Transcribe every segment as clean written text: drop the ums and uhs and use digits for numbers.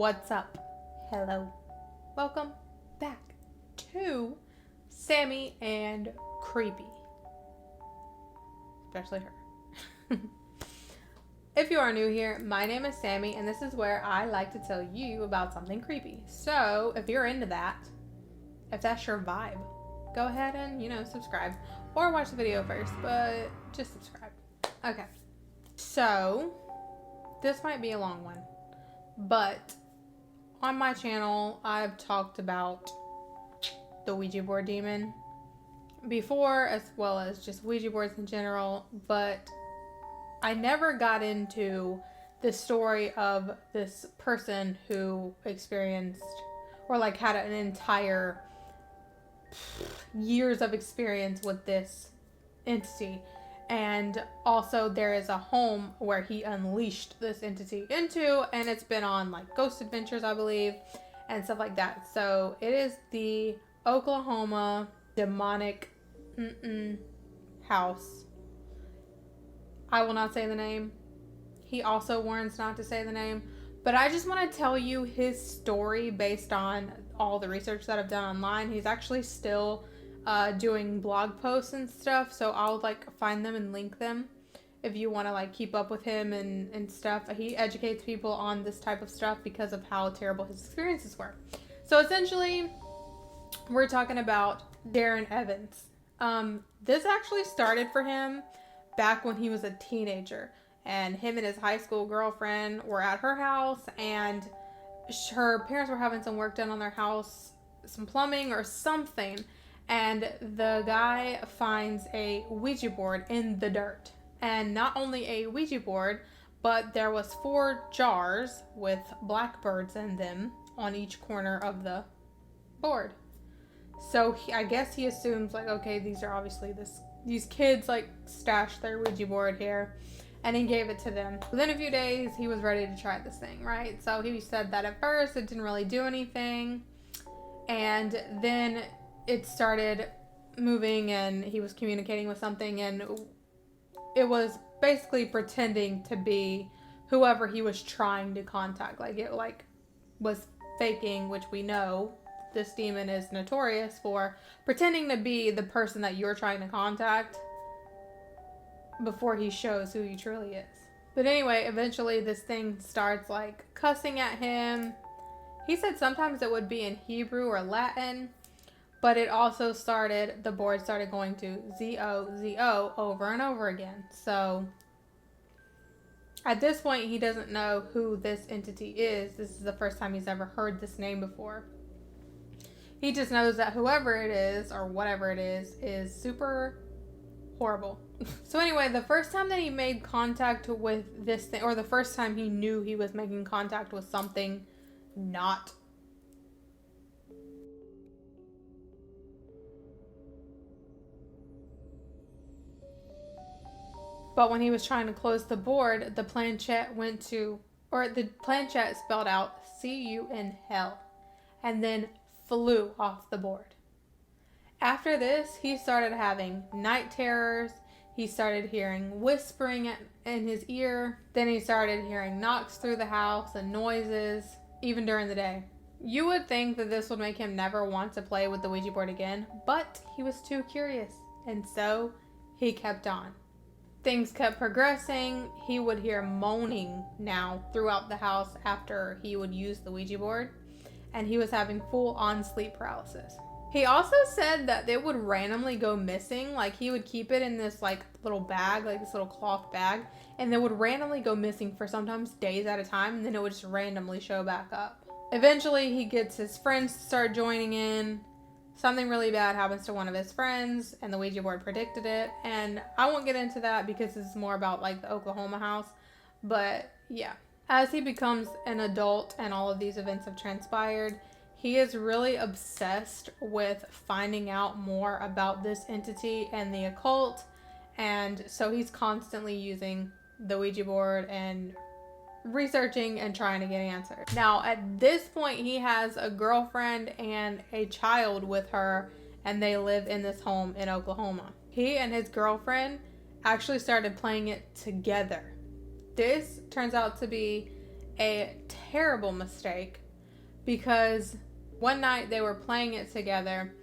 What's up? Hello. Welcome back to Sammy and Creepy. Especially her. If you are new here, my name is Sammy, and this is where I like to tell you about something creepy. So, if you're into that, if that's your vibe, go ahead and, subscribe. Or watch the video first, but just subscribe. Okay. So, this might be a long one, but on my channel, I've talked about the Ouija board demon before, as well as just Ouija boards in general, but I never got into the story of this person who experienced or had an entire years of experience with this entity. And also there is a home where he unleashed this entity into, and it's been on ghost adventures, I believe, and stuff like that. So it is the Oklahoma demonic house. I will not say the name. He also warns not to say the name. But I just want to tell you his story based on all the research that I've done online. He's actually still doing blog posts and stuff. So I'll find them and link them if you want to keep up with him and stuff. He educates people on this type of stuff because of how terrible his experiences were. So essentially, we're talking about Darren Evans. This actually started for him back when he was a teenager, and him and his high school girlfriend were at her house, and her parents were having some work done on their house, some plumbing or something, and the guy finds a Ouija board in the dirt. And not only a Ouija board, but there was 4 jars with blackbirds in them on each corner of the board. So I guess he assumes okay, these are obviously these kids stashed their Ouija board here, and he gave it to them. Within a few days, he was ready to try this thing, right? So he said that at first it didn't really do anything, and then it started moving, and he was communicating with something, and it was basically pretending to be whoever he was trying to contact. It was faking, which we know this demon is notorious for pretending to be the person that you're trying to contact before he shows who he truly is. But anyway, eventually this thing starts cussing at him. He said sometimes it would be in Hebrew or Latin, but it also the board started going to Zozo, Zo over and over again. So at this point, he doesn't know who this entity is. This is the first time he's ever heard this name before. He just knows that whoever it is, or whatever it is super horrible. So anyway, the first time that he made contact with this thing, or the first time he knew he was making contact with something not but when he was trying to close the board, the planchette spelled out "See you in hell," and then flew off the board. After this, he started having night terrors. He started hearing whispering in his ear. Then he started hearing knocks through the house and noises, even during the day. You would think that this would make him never want to play with the Ouija board again, but he was too curious, and so he kept on. Things kept progressing. He would hear moaning now throughout the house after he would use the Ouija board, and he was having full-on sleep paralysis. He also said that it would randomly go missing. He would keep it in this little bag, this little cloth bag, and it would randomly go missing for sometimes days at a time, and then it would just randomly show back up. Eventually, he gets his friends to start joining in. Something really bad happens to one of his friends, and the Ouija board predicted it. And I won't get into that because this is more about the Oklahoma house. But yeah, as he becomes an adult and all of these events have transpired, he is really obsessed with finding out more about this entity and the occult. And so he's constantly using the Ouija board and researching and trying to get answers. Now, at this point, he has a girlfriend and a child with her, and they live in this home in Oklahoma. He and his girlfriend actually started playing it together. This turns out to be a terrible mistake because one night they were playing it together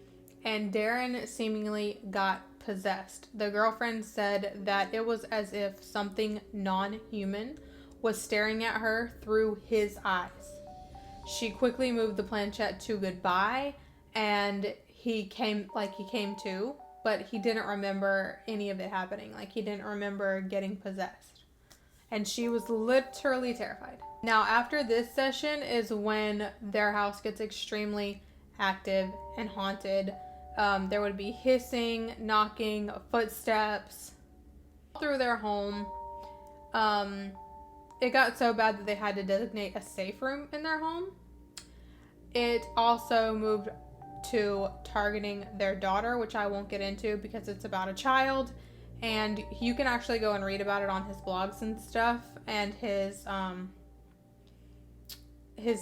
and Darren seemingly got possessed. The girlfriend said that it was as if something non-human was staring at her through his eyes. She quickly moved the planchette to goodbye and he came to, but he didn't remember any of it happening. Like, he didn't remember getting possessed. And she was literally terrified. Now, after this session is when their house gets extremely active and haunted. There would be hissing, knocking, footsteps through their home. It got so bad that they had to designate a safe room in their home. It also moved to targeting their daughter, which I won't get into because it's about a child. And you can actually go and read about it on his blogs and stuff, and his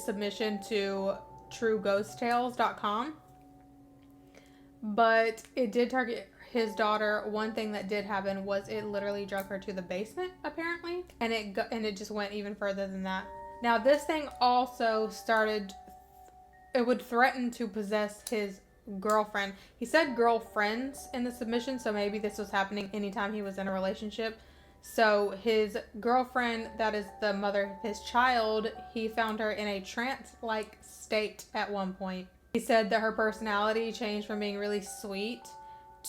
submission to trueghosttales.com. But it did target his daughter. One thing that did happen was it literally drug her to the basement, apparently, and it just went even further than that. Now, this thing also started. It would threaten to possess his girlfriend. He said girlfriends in the submission, so maybe this was happening anytime he was in a relationship. So his girlfriend, that is the mother of his child, he found her in a trance-like state at one point. He said that her personality changed from being really sweet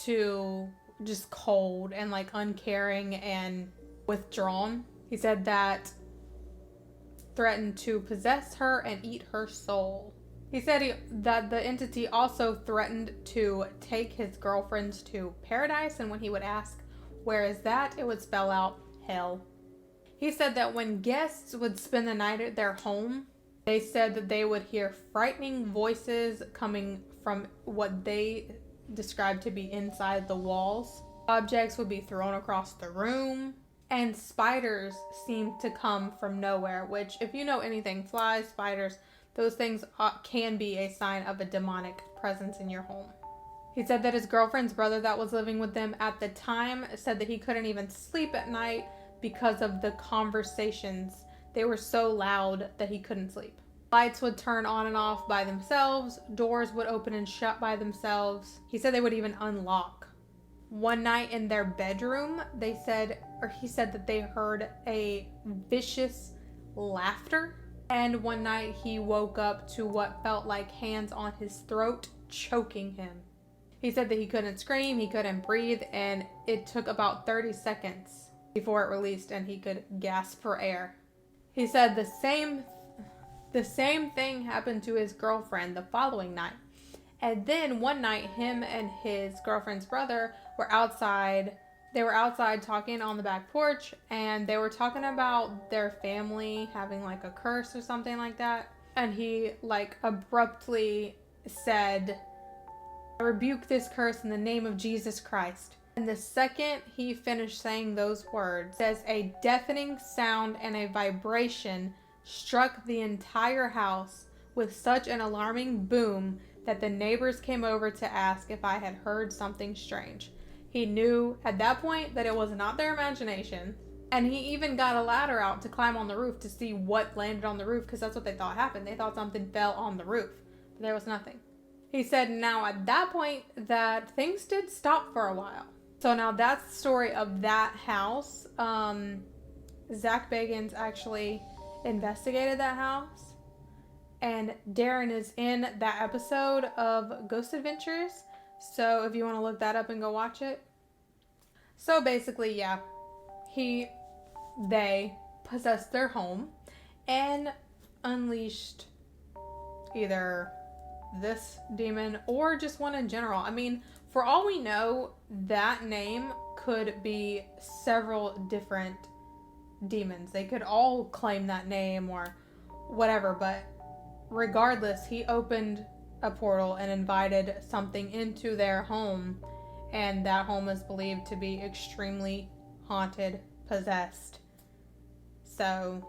to just cold and like uncaring and withdrawn. He said that threatened to possess her and eat her soul. He said that the entity also threatened to take his girlfriends to paradise, and when he would ask, "Where is that?" it would spell out hell. He said that when guests would spend the night at their home, they said that they would hear frightening voices coming from what they described to be inside the walls. Objects would be thrown across the room, and spiders seemed to come from nowhere, which, if you know anything, flies, spiders, those things can be a sign of a demonic presence in your home. He said that his girlfriend's brother that was living with them at the time said that he couldn't even sleep at night because of the conversations. They were so loud that he couldn't sleep. Lights would turn on and off by themselves. Doors would open and shut by themselves. He said they would even unlock. One night in their bedroom, he said that they heard a vicious laughter. And one night he woke up to what felt like hands on his throat, choking him. He said that he couldn't scream, he couldn't breathe, and it took about 30 seconds before it released and he could gasp for air. He said the same thing happened to his girlfriend the following night. And then one night, him and his girlfriend's brother were outside. They were outside talking on the back porch, and they were talking about their family having like a curse or something like that. And he like abruptly said, "I rebuke this curse in the name of Jesus Christ." And the second he finished saying those words, says a deafening sound and a vibration struck the entire house with such an alarming boom that the neighbors came over to ask if I had heard something strange. He knew at that point that it was not their imagination, and he even got a ladder out to climb on the roof to see what landed on the roof, because that's what they thought happened. They thought something fell on the roof, but there was nothing. He said now at that point that things did stop for a while. So now that's the story of that house. Zach Bagans actually investigated that house, and Darren is in that episode of Ghost Adventures, so if you want to look that up and go watch it. So basically, yeah, they possessed their home and unleashed either this demon or just one in general. I mean, for all we know, that name could be several different demons. They could all claim that name or whatever, but regardless, he opened a portal and invited something into their home, and that home is believed to be extremely haunted, possessed. So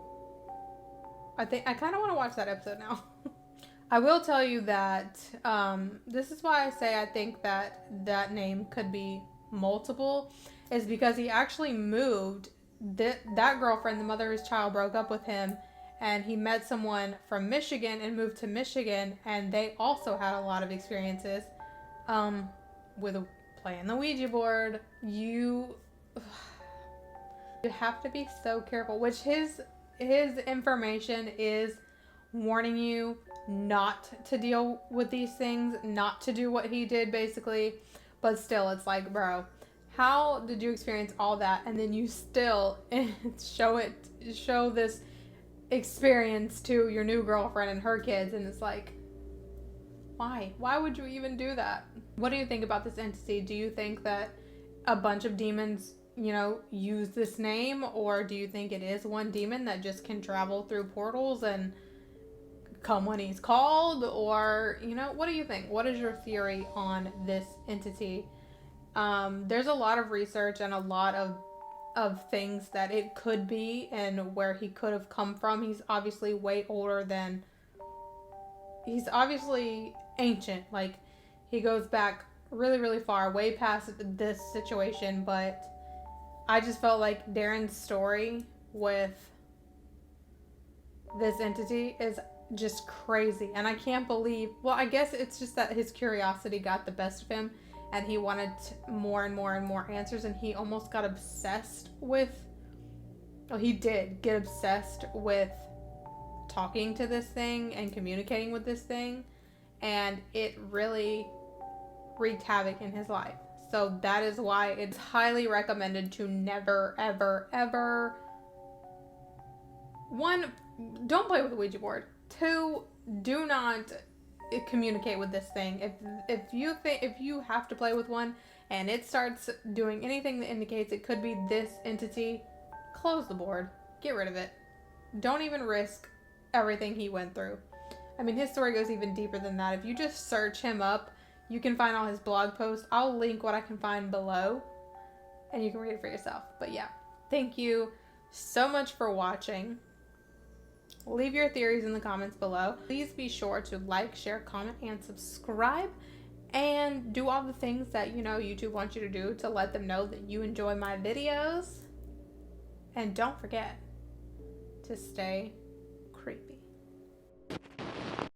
I think I kind of want to watch that episode now. I will tell you that this is why I say I think that name could be multiple, is because he actually moved. That girlfriend, the mother of his child, broke up with him, and he met someone from Michigan and moved to Michigan, and they also had a lot of experiences with playing the Ouija board. You have to be so careful, which his information is warning you not to deal with these things, not to do what he did basically. But still, it's like, bro, how did you experience all that and then you still show this experience to your new girlfriend and her kids? And it's like, why would you even do that? What do you think about this entity? Do you think that a bunch of demons, you know, use this name, or do you think it is one demon that just can travel through portals and come when he's called? Or, you know, what do you think? What is your theory on this entity? There's a lot of research and a lot of things that it could be and where he could have come from. He's obviously way older than, he's obviously ancient. Like, he goes back really, really far, way past this situation. But I just felt like Darren's story with this entity is just crazy. And I can't believe, well, I guess it's just that his curiosity got the best of him and he wanted more and more and more answers, and he almost got obsessed with, well, he did get obsessed with talking to this thing and communicating with this thing, and it really wreaked havoc in his life. So that is why it's highly recommended to never, ever, ever, one, don't play with the Ouija board. Two, do not communicate with this thing. If you have to play with one and it starts doing anything that indicates it could be this entity, close the board. Get rid of it. Don't even risk everything he went through. I mean, his story goes even deeper than that. If you just search him up, you can find all his blog posts. I'll link what I can find below and you can read it for yourself. But yeah, thank you so much for watching. Leave your theories in the comments below. Please be sure to like, share, comment, and subscribe. And do all the things that, you know, YouTube wants you to do to let them know that you enjoy my videos. And don't forget to stay